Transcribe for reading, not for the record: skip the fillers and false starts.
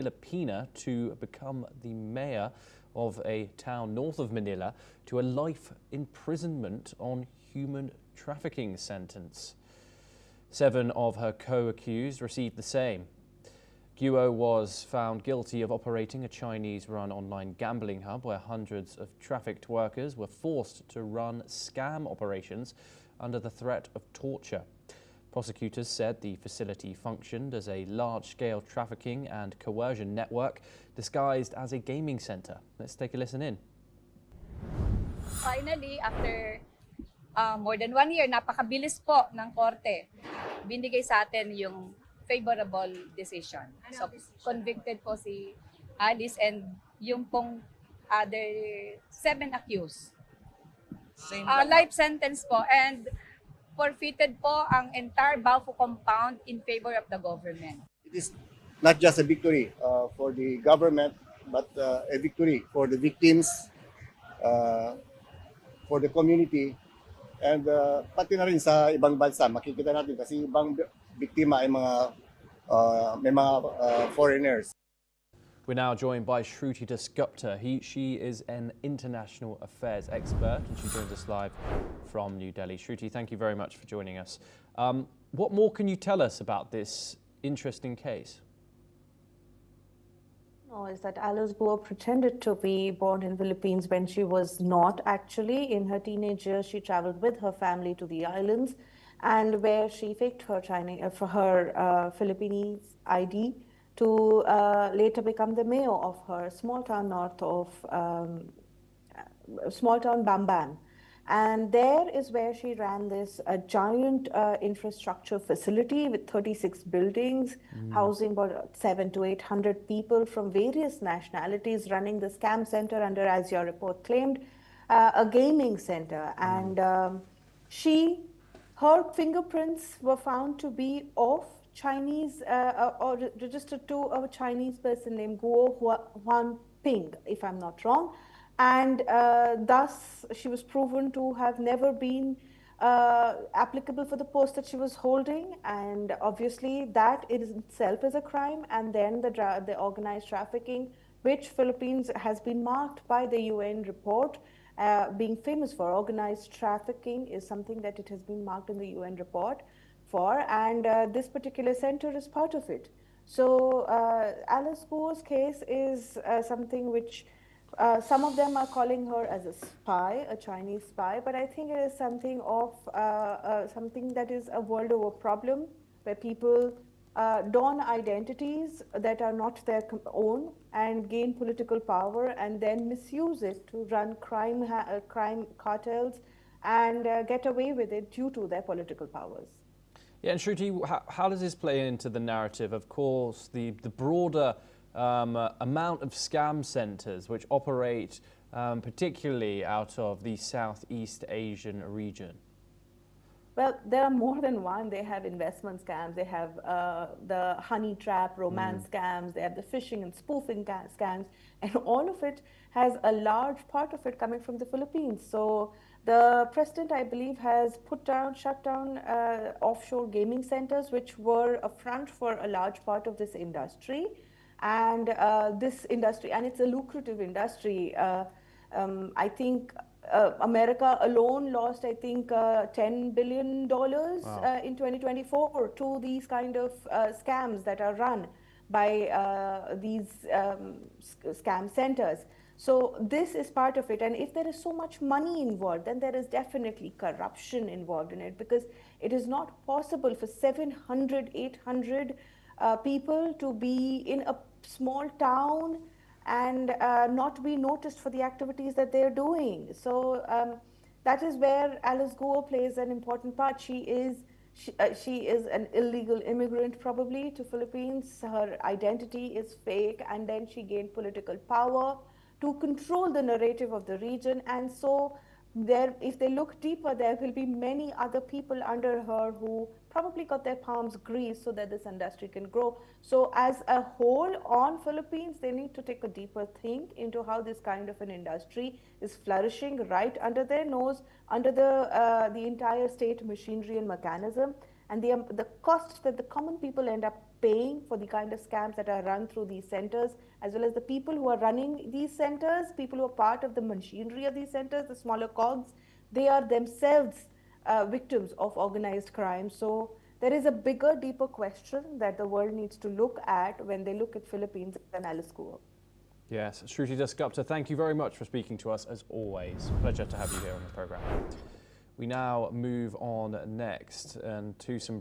Filipina to become the mayor of a town north of Manila to a life imprisonment on human trafficking sentence. 7 of her co-accused received the same. Guo was found guilty of operating a Chinese-run online gambling hub where hundreds of trafficked workers were forced to run scam operations under the threat of torture. Prosecutors said the facility functioned as a large-scale trafficking and coercion network disguised as a gaming center. Let's take a listen in. Finally, after more than 1 year, napakabilis po ng korte, binigay sa atin yung favorable decision. So, convicted po si Alice and yung pong other 7 accused. Life sentence po and forfeited po ang entire Baufo compound in favor of the government. It is not just a victory for the government, but a victory for the victims, for the community, and pati na rin sa ibang bansa. Makikita natin kasi ibang biktima ay may mga foreigners. We're now joined by Shruti Dasgupta. She is an international affairs expert and she joins us live from New Delhi. Shruti, thank you very much for joining us. What more can you tell us about this interesting case? Is that Alice Guo pretended to be born in Philippines when she was not actually. In her teenage years, she traveled with her family to the islands, and where she faked her Philippine ID to later become the mayor of her small town north of Bamban. And there is where she ran this giant infrastructure facility with 36 buildings, housing about 700 to 800 people from various nationalities, running the scam center under, as your report claimed, a gaming center. And her fingerprints were found to be of Chinese or registered to a Chinese person named Guo Huanping, if I'm not wrong. And thus, she was proven to have never been applicable for the post that she was holding. And obviously, that itself is a crime. And then the organized trafficking, which Philippines has been marked by the UN report, being famous for. Organized trafficking is something that it has been marked in the UN report for. And this particular center is part of it. So Alice Guo's case is something which some of them are calling her as a spy, a Chinese spy, but I think it is something of something that is a world over problem, where people don identities that are not their own and gain political power and then misuse it to run crime cartels and get away with it due to their political powers. Yeah, and Shruti, how does this play into the narrative? Of course, the broader amount of scam centers which operate particularly out of the Southeast Asian region? Well, there are more than one. They have investment scams, they have the honey trap, romance scams, they have the phishing and spoofing scams, and all of it has a large part of it coming from the Philippines. So the president, I believe, has shut down offshore gaming centers, which were a front for a large part of this industry. And this industry, and it's a lucrative industry. I think America alone lost, I think, $10 billion in 2024 to these kind of scams that are run by these scam centers. So this is part of it. And if there is so much money involved, then there is definitely corruption involved in it, because it is not possible for 700, 800 people to be in a small town and not be noticed for the activities that they're doing. So that is where Alice Guo plays an important part. She is an illegal immigrant probably to Philippines. Her identity is fake, and then she gained political power to control the narrative of the region. And so if they look deeper, there will be many other people under her who probably got their palms greased so that this industry can grow. So as a whole on Philippines, they need to take a deeper think into how this kind of an industry is flourishing right under their nose, under the entire state machinery and mechanism, and the cost that the common people end up paying for the kind of scams that are run through these centers, as well as the people who are running these centers, people who are part of the machinery of these centers, the smaller cogs, they are themselves victims of organized crime. So there is a bigger, deeper question that the world needs to look at when they look at Philippines and Alice Guo. Yes, Shruti Dasgupta, thank you very much for speaking to us as always. Pleasure to have you here on the programme. We now move on next and to some